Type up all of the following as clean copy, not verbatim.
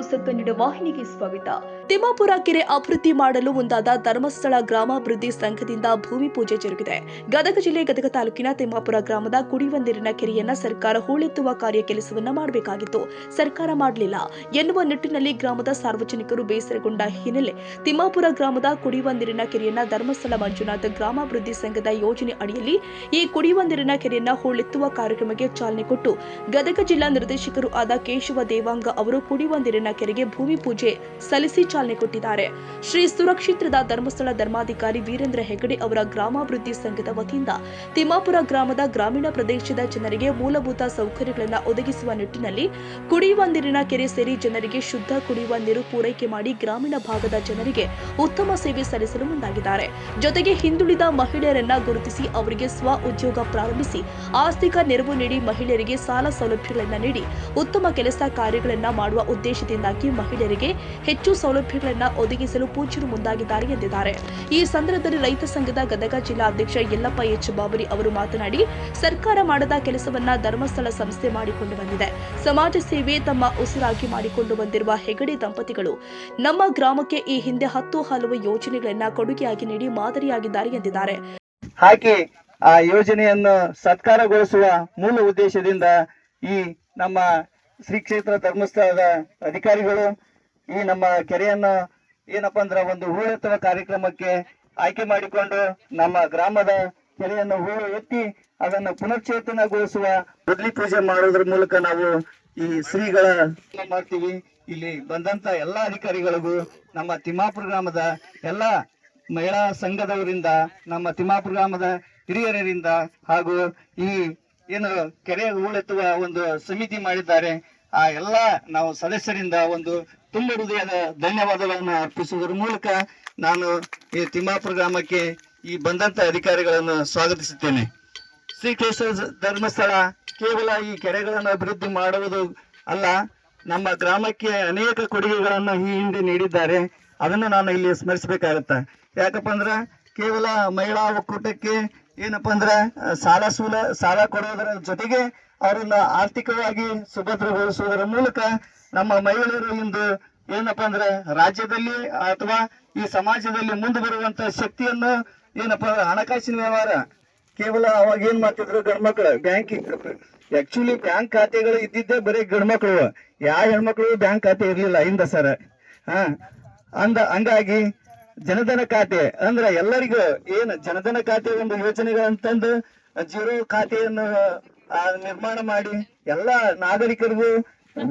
News Kannada ವಾಹಿನಿಗೆ ಸ್ವಾಗತ. ತಿಮ್ಮಾಪುರ ಕೆರೆ ಅಭಿವೃದ್ಧಿ ಮಾಡಲು ಮುಂದಾದ ಧರ್ಮಸ್ಥಳ ಗ್ರಾಮಾಭಿವೃದ್ಧಿ ಸಂಘದಿಂದ ಭೂಮಿ ಪೂಜೆ ಜರುಗಿದೆ. ಗದಗ ಜಿಲ್ಲೆ ಗದಗ ತಾಲೂಕಿನ ತಿಮ್ಮಾಪುರ ಗ್ರಾಮದ ಕುಡಿಯುವ ನೀರಿನ ಕೆರೆಯನ್ನ ಸರ್ಕಾರ ಹೂಳೆತ್ತುವ ಕಾರ್ಯ ಕೆಲಸವನ್ನ ಮಾಡಬೇಕಾಗಿತ್ತು, ಸರ್ಕಾರ ಮಾಡಲಿಲ್ಲ ಎನ್ನುವ ನಿಟ್ಟಿನಲ್ಲಿ ಗ್ರಾಮದ ಸಾರ್ವಜನಿಕರು ಬೇಸರಗೊಂಡ ಹಿನ್ನೆಲೆ ತಿಮ್ಮಾಪುರ ಗ್ರಾಮದ ಕುಡಿಯುವ ನೀರಿನ ಕೆರೆಯನ್ನ ಧರ್ಮಸ್ಥಳ ಮಂಜುನಾಥ ಗ್ರಾಮಾಭಿವೃದ್ಧಿ ಸಂಘದ ಯೋಜನೆ ಅಡಿಯಲ್ಲಿ ಈ ಕುಡಿಯುವ ನೀರಿನ ಕೆರೆಯನ್ನ ಹೂಳೆತ್ತುವ ಕಾರ್ಯಕ್ರಮಕ್ಕೆ ಚಾಲನೆ ಕೊಟ್ಟು ಗದಗ ಜಿಲ್ಲಾ ನಿರ್ದೇಶಕರು ಆದ ಕೇಶವ ದೇವಾಂಗ ಅವರು ಕುಡಿಯುವ ನೀರಿನ ಕೆರೆಗೆ ಭೂಮಿ ಪೂಜೆ ಸಲ್ಲಿಸಿ ಚಾಲನೆ ಕೊಟ್ಟಿದ್ದಾರೆ. ಶ್ರೀ ಸುರಕ್ಷಿತ್ರದ ಧರ್ಮಸ್ಥಳ ಧರ್ಮಾಧಿಕಾರಿ ವೀರೇಂದ್ರ ಹೆಗಡೆ ಅವರ ಗ್ರಾಮಾಭಿವೃದ್ಧಿ ಸಂಘದ ವತಿಯಿಂದ ತಿಮ್ಮಾಪುರ ಗ್ರಾಮದ ಗ್ರಾಮೀಣ ಪ್ರದೇಶದ ಜನರಿಗೆ ಮೂಲಭೂತ ಸೌಕರ್ಯಗಳನ್ನು ಒದಗಿಸುವ ನಿಟ್ಟಿನಲ್ಲಿ ಕುಡಿಯುವ ನೀರಿನ ಕೆರೆ ಸೇರಿ ಜನರಿಗೆ ಶುದ್ಧ ಕುಡಿಯುವ ನೀರು ಪೂರೈಕೆ ಮಾಡಿ ಗ್ರಾಮೀಣ ಭಾಗದ ಜನರಿಗೆ ಉತ್ತಮ ಸೇವೆ ಸಲ್ಲಿಸಲು ಮುಂದಾಗಿದ್ದಾರೆ. ಜೊತೆಗೆ ಹಿಂದುಳಿದ ಮಹಿಳೆಯರನ್ನ ಗುರುತಿಸಿ ಅವರಿಗೆ ಸ್ವ ಉದ್ಯೋಗ ಪ್ರಾರಂಭಿಸಿ ಆರ್ಥಿಕ ನೆರವು ನೀಡಿ ಮಹಿಳೆಯರಿಗೆ ಸಾಲ ಸೌಲಭ್ಯಗಳನ್ನು ನೀಡಿ ಉತ್ತಮ ಕೆಲಸ ಕಾರ್ಯಗಳನ್ನು ಮಾಡುವ ಉದ್ದೇಶದಿಂದಾಗಿ ಮಹಿಳೆಯರಿಗೆ ಹೆಚ್ಚು ಸೌಲಭ್ಯಗಳನ್ನು ಒದಗಿಸಲು ಪೂಜ್ಯರು ಮುಂದಾಗಿದ್ದಾರೆ ಎಂದಿದ್ದಾರೆ. ಈ ಸಂದರ್ಭದಲ್ಲಿ ರೈತ ಸಂಘದ ಗದಗ ಜಿಲ್ಲಾ ಅಧ್ಯಕ್ಷ ಯಲ್ಲಪ್ಪ ಎಚ್ ಬಾಬರಿ ಅವರು ಮಾತನಾಡಿ, ಸರ್ಕಾರ ಮಾಡದ ಕೆಲಸವನ್ನ ಧರ್ಮಸ್ಥಳ ಸಂಸ್ಥೆ ಮಾಡಿಕೊಂಡು ಬಂದಿದೆ. ಸಮಾಜ ಸೇವೆ ತಮ್ಮ ಉಸಿರಾಗಿ ಮಾಡಿಕೊಂಡು ಬಂದಿರುವ ಹೆಗಡೆ ದಂಪತಿಗಳು ನಮ್ಮ ಗ್ರಾಮಕ್ಕೆ ಈ ಹಿಂದೆ 10 ಹಲವು ಯೋಜನೆಗಳನ್ನ ಕೊಡುಗೆಯಾಗಿ ನೀಡಿ ಮಾದರಿಯಾಗಿದ್ದಾರೆ ಎಂದಿದ್ದಾರೆ. ಹಾಗೆ ಆ ಯೋಜನೆಯನ್ನು ಸತ್ಕಾರಗೊಳಿಸುವ ಮೂಲ ಉದ್ದೇಶದಿಂದ ಈ ನಮ್ಮ ಶ್ರೀ ಕ್ಷೇತ್ರ ಧರ್ಮಸ್ಥಳದ ಅಧಿಕಾರಿಗಳು ಈ ನಮ್ಮ ಕೆರೆಯನ್ನು ಏನಪ್ಪಾ ಅಂದ್ರೆ ಒಂದು ಹೂಳೆತ್ತುವ ಕಾರ್ಯಕ್ರಮಕ್ಕೆ ಆಯ್ಕೆ ಮಾಡಿಕೊಂಡು ನಮ್ಮ ಗ್ರಾಮದ ಕೆರೆಯನ್ನು ಹೂಳು ಎತ್ತಿ ಅದನ್ನು ಪುನಶ್ಚೇತನಗೊಳಿಸುವ ಬದಲಿ ಪೂಜೆ ಮಾಡೋದ್ರ ಮೂಲಕ ನಾವು ಈ ಶ್ರೀಗಳ ಮಾಡ್ತೀವಿ. ಇಲ್ಲಿ ಬಂದಂತ ಎಲ್ಲಾ ಅಧಿಕಾರಿಗಳಿಗೂ ನಮ್ಮ ತಿಮ್ಮಾಪುರ ಗ್ರಾಮದ ಎಲ್ಲಾ ಮಹಿಳಾ ಸಂಘದವರಿಂದ, ನಮ್ಮ ತಿಮ್ಮಾಪುರ ಗ್ರಾಮದ ಹಿರಿಯರಿಂದ ಹಾಗೂ ಈ ಏನು ಕೆರೆ ಹೂಳೆತ್ತುವ ಒಂದು ಸಮಿತಿ ಮಾಡಿದ್ದಾರೆ ಆ ಎಲ್ಲ ನಾವು ಸದಸ್ಯರಿಂದ ಒಂದು ತುಂಬ ಹೃದಯದ ಧನ್ಯವಾದಗಳನ್ನು ಅರ್ಪಿಸುವುದರ ಮೂಲಕ ನಾನು ಈ ತಿಮ್ಮಾಪುರ ಗ್ರಾಮಕ್ಕೆ ಈ ಬಂದಂತ ಅಧಿಕಾರಿಗಳನ್ನು ಸ್ವಾಗತಿಸುತ್ತೇನೆ. ಶ್ರೀ ಕೇಶವ ಧರ್ಮಸ್ಥಳ ಕೇವಲ ಈ ಕೆರೆಗಳನ್ನು ಅಭಿವೃದ್ಧಿ ಮಾಡುವುದು ಅಲ್ಲ, ನಮ್ಮ ಗ್ರಾಮಕ್ಕೆ ಅನೇಕ ಕೊಡುಗೆಗಳನ್ನು ಈ ಹಿಂದೆ ನೀಡಿದ್ದಾರೆ. ಅದನ್ನು ನಾನು ಇಲ್ಲಿ ಸ್ಮರಿಸಬೇಕಾಗತ್ತ. ಯಾಕಪ್ಪ ಅಂದ್ರೆ ಕೇವಲ ಮಹಿಳಾ ಒಕ್ಕೂಟಕ್ಕೆ ಏನಪ್ಪಾ ಅಂದ್ರೆ ಸಾಲ ಕೊಡುವುದರ ಜೊತೆಗೆ ಅವರನ್ನ ಆರ್ಥಿಕವಾಗಿ ಸುಭದ್ರಗೊಳಿಸುವುದರ ಮೂಲಕ ನಮ್ಮ ಮಹಿಳೆಯರು ಇಂದು ಏನಪ್ಪಾ ಅಂದ್ರೆ ರಾಜ್ಯದಲ್ಲಿ ಅಥವಾ ಈ ಸಮಾಜದಲ್ಲಿ ಮುಂದೆ ಬರುವಂತ ಶಕ್ತಿಯನ್ನು ಏನಪ್ಪಾ ಹಣಕಾಸಿನ ವ್ಯವಹಾರ ಕೇವಲ ಅವಾಗ ಏನ್ ಮಾಡ್ತಿದ್ರು ಗಂಡ್ಮಕ್ಳು ಬ್ಯಾಂಕಿಂಗ್ ಆಕ್ಚುಲಿ ಬ್ಯಾಂಕ್ ಖಾತೆಗಳು ಇದ್ದಿದ್ದೇ ಬರೀ ಗಂಡ್ಮಕ್ಳು, ಯಾವ ಹೆಣ್ಮಕ್ಳು ಬ್ಯಾಂಕ್ ಖಾತೆ ಇರ್ಲಿಲ್ಲ ಹಿಂದ ಸರ್. ಹಂಗಾಗಿ ಜನಧನ ಖಾತೆ ಅಂದ್ರೆ ಎಲ್ಲರಿಗೂ ಏನು ಜನಧನ ಖಾತೆ ಒಂದು ಯೋಜನೆಗಳಂತಂದು ಜೀರೋ ಖಾತೆಯನ್ನು ನಿರ್ಮಾಣ ಮಾಡಿ ಎಲ್ಲಾ ನಾಗರಿಕರಿಗೂ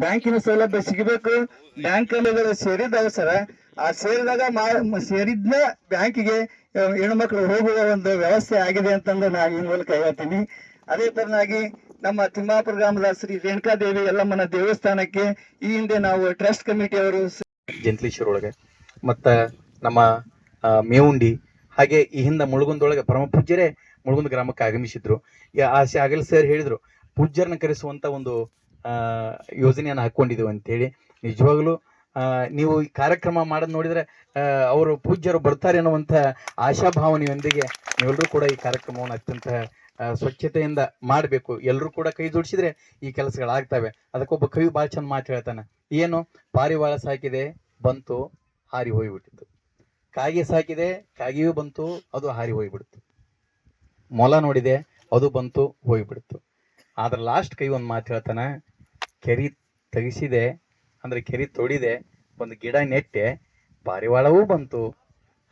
ಬ್ಯಾಂಕಿನ ಸೌಲಭ್ಯ ಸಿಗಬೇಕು. ಬ್ಯಾಂಕ್ ಸೇರಿದ ಸರ ಆ ಸೇರಿದ್ನ ಬ್ಯಾಂಕಿಗೆ ಹೆಣ್ಮಕ್ಳು ಹೋಗುವ ಒಂದು ವ್ಯವಸ್ಥೆ ಆಗಿದೆ ಅಂತಂದು ನಾನು ಈ ಮೂಲಕ ಹೇಳ್ತೀನಿ. ಅದೇ ತರನಾಗಿ ನಮ್ಮ ತಿಮ್ಮಾಪುರ ಗ್ರಾಮದ ಶ್ರೀ ರೇಣುಕಾದೇವಿ ಯಲ್ಲಮ್ಮನ ದೇವಸ್ಥಾನಕ್ಕೆ ಈ ಹಿಂದೆ ನಾವು ಟ್ರಸ್ಟ್ ಕಮಿಟಿ ಅವರು ಜಂತ್ಲೀಶ್ವರ ಒಳಗೆ ಮತ್ತ ನಮ್ಮ ಮೇವುಂಡಿ ಹಾಗೆ ಈ ಹಿಂದೆ ಮುಳುಗುಂದೊಳಗೆ ಪರಮ ಪೂಜ್ಯರೇ ಮುಳುಗುಂದ ಗ್ರಾಮಕ್ಕೆ ಆಗಮಿಸಿದ್ರು. ಆಸೆ ಆಗಲಿ ಸರ್ ಹೇಳಿದ್ರು ಪೂಜ್ಯರನ್ನ ಕರೆಸುವಂತ ಒಂದು ಯೋಜನೆಯನ್ನು ಹಾಕೊಂಡಿದ್ದೀವಿ ಅಂತೇಳಿ. ನಿಜವಾಗ್ಲೂ ನೀವು ಈ ಕಾರ್ಯಕ್ರಮ ಮಾಡೋದು ನೋಡಿದ್ರೆ ಅವರು ಪೂಜ್ಯರು ಬರ್ತಾರೆ ಅನ್ನುವಂಥ ಆಶಾಭಾವನೆಯೊಂದಿಗೆ ನೀವೆಲ್ಲರೂ ಕೂಡ ಈ ಕಾರ್ಯಕ್ರಮವನ್ನು ಅತ್ಯಂತ ಸ್ವಚ್ಛತೆಯಿಂದ ಮಾಡಬೇಕು. ಎಲ್ಲರೂ ಕೂಡ ಕೈ ಜೋಡಿಸಿದ್ರೆ ಈ ಕೆಲಸಗಳಾಗ್ತವೆ. ಅದಕ್ಕೊಬ್ಬ ಕವಿ ಭಾಳ ಚಂದ ಮಾತು ಹೇಳ್ತಾನೆ, ಏನು ಪಾರಿವಾಳ ಸಾಕಿದೆ ಬಂತು ಹಾರಿ ಹೋಗಿಬಿಟ್ಟಿತ್ತು, ಕಾಗೆ ಸಾಕಿದೆ ಕಾಗೆಯೂ ಬಂತು ಅದು ಹಾರಿ ಹೋಗಿಬಿಡ್ತು, ಮೊಲ ನೋಡಿದೆ ಅದು ಬಂತು ಹೋಗಿಬಿಡ್ತು. ಆದ್ರೆ ಲಾಸ್ಟ್ ಕೈ ಒಂದು ಮಾತು ಹೇಳ್ತಾನ, ಕೆರಿ ತೆಗಿಸಿದೆ ಅಂದ್ರೆ ಕೆರಿ ತೊಡಿದೆ, ಒಂದು ಗಿಡ ನೆಟ್ಟೆ, ಪಾರಿವಾಳವೂ ಬಂತು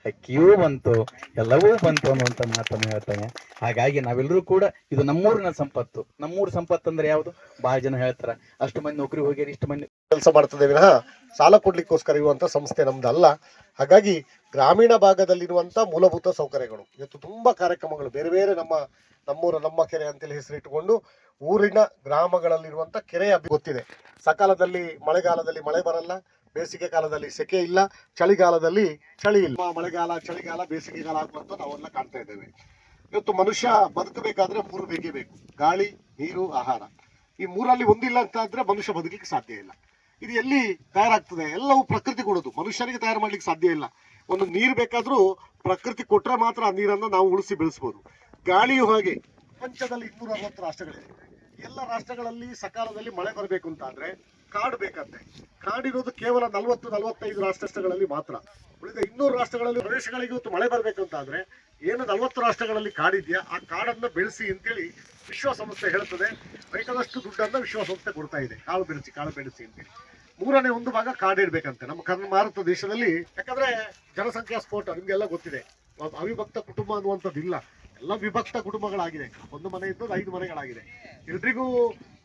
ಹಕ್ಕಿಯೂ ಬಂತು ಎಲ್ಲವೂ ಬಂತು ಅನ್ನುವಂಥ ಮಾತನ್ನು ಹೇಳ್ತಾನೆ. ಹಾಗಾಗಿ ನಾವೆಲ್ಲರೂ ಕೂಡ ಇದು ನಮ್ಮೂರಿನ ಸಂಪತ್ತು. ನಮ್ಮೂರು ಸಂಪತ್ತು ಅಂದ್ರೆ ಯಾವುದು? ಬಹಳ ಜನ ಹೇಳ್ತಾರ ಅಷ್ಟು ಮಂದಿ ನೌಕರಿ ಹೋಗ್ಯಾರ, ಇಷ್ಟು ಮಂದಿ ಕೆಲಸ ಮಾಡ್ತದೆ ವಿನಃ ಸಾಲ ಕೊಡ್ಲಿಕ್ಕೋಸ್ಕರ ಇರುವಂತ ಸಂಸ್ಥೆ ನಮ್ದಲ್ಲ. ಹಾಗಾಗಿ ಗ್ರಾಮೀಣ ಭಾಗದಲ್ಲಿರುವಂತ ಮೂಲಭೂತ ಸೌಕರ್ಯಗಳು ಇವತ್ತು ತುಂಬಾ ಕಾರ್ಯಕ್ರಮಗಳು ಬೇರೆ ಬೇರೆ ನಮ್ಮ ಕೆರೆ ಅಂತೇಳಿ ಹೆಸರಿಟ್ಟುಕೊಂಡು ಊರಿನ ಗ್ರಾಮಗಳಲ್ಲಿರುವಂತ ಕೆರೆಯ ಗೊತ್ತಿದೆ. ಸಕಾಲದಲ್ಲಿ ಮಳೆಗಾಲದಲ್ಲಿ ಮಳೆ ಬರಲ್ಲ, ಬೇಸಿಗೆ ಕಾಲದಲ್ಲಿ ಸೆಕೆ ಇಲ್ಲ, ಚಳಿಗಾಲದಲ್ಲಿ ಚಳಿ ಇಲ್ಲ. ಮಳೆಗಾಲ ಚಳಿಗಾಲ ಬೇಸಿಗೆಗಾಲ ಆಗುವಂತ ನಾವೆಲ್ಲ ಕಾಣ್ತಾ ಇದ್ದೇವೆ. ಇವತ್ತು ಮನುಷ್ಯ ಬದುಕಬೇಕಾದ್ರೆ 3 ಬೇಕೇ ಬೇಕು: ಗಾಳಿ, ನೀರು, ಆಹಾರ. ಈ 3ರಲ್ಲಿ ಒಂದಿಲ್ಲ ಅಂತ ಆದ್ರೆ ಮನುಷ್ಯ ಬದುಕಲಿಕ್ಕೆ ಸಾಧ್ಯ ಇಲ್ಲ. ಇದು ಎಲ್ಲಿ ತಯಾರಾಗ್ತದೆ? ಎಲ್ಲವೂ ಪ್ರಕೃತಿ ಕೊಡೋದು, ಮನುಷ್ಯನಿಗೆ ತಯಾರು ಮಾಡ್ಲಿಕ್ಕೆ ಸಾಧ್ಯ ಇಲ್ಲ. ಒಂದು ನೀರು ಬೇಕಾದ್ರೂ ಪ್ರಕೃತಿ ಕೊಟ್ರೆ ಮಾತ್ರ ಆ ನೀರನ್ನು ನಾವು ಉಳಿಸಿ ಬೆಳೆಸಬಹುದು. ಗಾಳಿಯು ಹಾಗೆ. ಪ್ರಪಂಚದಲ್ಲಿ 260 ರಾಷ್ಟ್ರಗಳಿವೆ. ಎಲ್ಲ ರಾಷ್ಟ್ರಗಳಲ್ಲಿ ಸಕಾಲದಲ್ಲಿ ಮಳೆ ಬರಬೇಕು ಅಂತ ಆದ್ರೆ ಕಾರ್ಡ್ ಬೇಕಂತೆ. ಕಾರ್ಡ್ ಇರೋದು ಕೇವಲ 40-45 ರಾಷ್ಟ್ರಗಳಲ್ಲಿ ಮಾತ್ರ. ಉಳಿದ 200 ರಾಷ್ಟ್ರಗಳಲ್ಲಿ ಪ್ರದೇಶಗಳಿಗೆ ಇವತ್ತು ಮಳೆ ಬರ್ಬೇಕಂತ ಆದ್ರೆ ಏನು 40 ರಾಷ್ಟ್ರಗಳಲ್ಲಿ ಕಾರ್ಡ್ ಇದೆಯಾ ಆ ಕಾರ್ಡನ್ನ ಬೆಳೆಸಿ ಅಂತೇಳಿ ವಿಶ್ವಸಂಸ್ಥೆ ಹೇಳ್ತದೆ. ಬೇಕಾದಷ್ಟು ದುಡ್ಡನ್ನ ವಿಶ್ವಸಂಸ್ಥೆ ಕೊಡ್ತಾ ಇದೆ ಕಾಳು ಬೆಳೆಸಿ ಅಂತೇಳಿ. 3ನೇ 1 ಭಾಗ ಕಾರ್ಡ್ ಇಡ್ಬೇಕಂತೆ ನಮ್ಮ ಭಾರತ ದೇಶದಲ್ಲಿ. ಯಾಕಂದ್ರೆ ಜನಸಂಖ್ಯಾ ಸ್ಫೋಟ ನಿಮ್ಗೆಲ್ಲ ಗೊತ್ತಿದೆ. ಅವಿಭಕ್ತ ಕುಟುಂಬ ಅನ್ನುವಂಥದ್ದಿಲ್ಲ, ಎಲ್ಲ ವಿಭಕ್ತ ಕುಟುಂಬಗಳಾಗಿದೆ. 1 ಮನೆ ಇದ್ದದ್ದು 5 ಮನೆಗಳಾಗಿದೆ. ಎಲ್ರಿಗೂ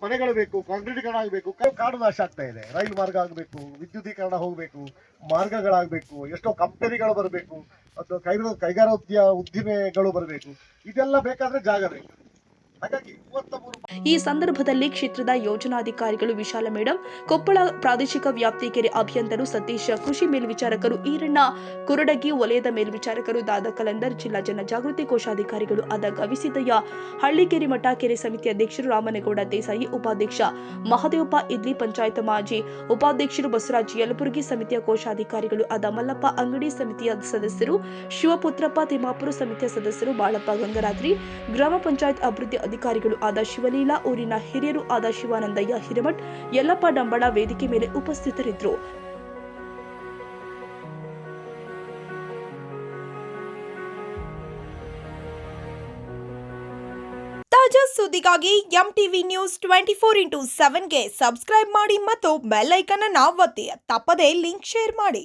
ಮನೆಗಳು ಬೇಕು, ಕಾಂಕ್ರೀಟೀಕರಣ ಆಗಬೇಕು, ಕಾಡು ನಾಶ ಆಗ್ತಾ ಇದೆ. ರೈಲು ಮಾರ್ಗ ಆಗಬೇಕು, ವಿದ್ಯುದೀಕರಣ ಹೋಗಬೇಕು, ಮಾರ್ಗಗಳಾಗಬೇಕು, ಎಷ್ಟೋ ಕಂಪನಿಗಳು ಬರಬೇಕು, ಅದು ಕೈಗಾರಿಕಾ ಉದ್ದಿಮೆಗಳು ಬರಬೇಕು. ಇದೆಲ್ಲ ಬೇಕಾದ್ರೆ ಜಾಗ ಬೇಕು. ಹಾಗಾಗಿ 33 ಈ ಸಂದರ್ಭದಲ್ಲಿ ಕ್ಷೇತ್ರದ ಯೋಜನಾಧಿಕಾರಿಗಳು ವಿಶಾಲ ಮೇಡಂ, ಕೊಪ್ಪಳ ಪ್ರಾದೇಶಿಕ ವ್ಯಾಪ್ತಿ ಕೆರೆ ಅಭಿಯಂತರು ಸತೀಶ್, ಕೃಷಿ ಮೇಲ್ವಿಚಾರಕರು ಈರಣ್ಣ, ಕುರಡಗಿ ವಲಯದ ಮೇಲ್ವಿಚಾರಕರು ದಾದ ಕಲಂದರ್, ಜಿಲ್ಲಾ ಜನಜಾಗೃತಿ ಕೋಶಾಧಿಕಾರಿಗಳು ಆದ ಗವಿಸಿದ್ದಯ್ಯ, ಹಳ್ಳಿಕೆರೆ ಮಠ ಕೆರೆ ಸಮಿತಿ ಅಧ್ಯಕ್ಷರು ರಾಮನಗೌಡ ದೇಸಾಯಿ, ಉಪಾಧ್ಯಕ್ಷ ಮಹದೇವಪ್ಪ ಇದ್ಲಿ, ಪಂಚಾಯತ್ ಮಾಜಿ ಉಪಾಧ್ಯಕ್ಷರು ಬಸವರಾಜ್ ಯಲಬುರ್ಗಿ, ಸಮಿತಿಯ ಕೋಶಾಧಿಕಾರಿಗಳು ಆದ ಮಲ್ಲಪ್ಪ ಅಂಗಡಿ, ಸಮಿತಿಯ ಸದಸ್ಯರು ಶಿವಪುತ್ರಪ್ಪ, ತಿಮ್ಮಾಪುರ ಸಮಿತಿಯ ಸದಸ್ಯರು ಬಾಳಪ್ಪ ಗಂಗರಾತ್ರಿ, ಗ್ರಾಮ ಪಂಚಾಯತ್ ಅಭಿವೃದ್ಧಿ ಅಧಿಕಾರಿಗಳು ಆದ ಶಿವಲೀಲಾ, ಊರಿನ ಹಿರಿಯರು ಆದ ಶಿವಾನಂದಯ್ಯ ಹಿರೇಮಠ್, ಯಲ್ಲಪ್ಪ ಡಂಬಳ ವೇದಿಕೆ ಮೇಲೆ ಉಪಸ್ಥಿತರಿದ್ದರು. ತಾಜಾ ಸುದ್ದಿಗಾಗಿ MTV ನ್ಯೂಸ್ 24/7ಗೆ ಸಬ್ಸ್ಕ್ರೈಬ್ ಮಾಡಿ ಮತ್ತು ಬೆಲ್ ಐಕಾನ್ ಅನ್ನು ಒತ್ತಿ. ತಪ್ಪದೇ ಲಿಂಕ್ ಶೇರ್ ಮಾಡಿ.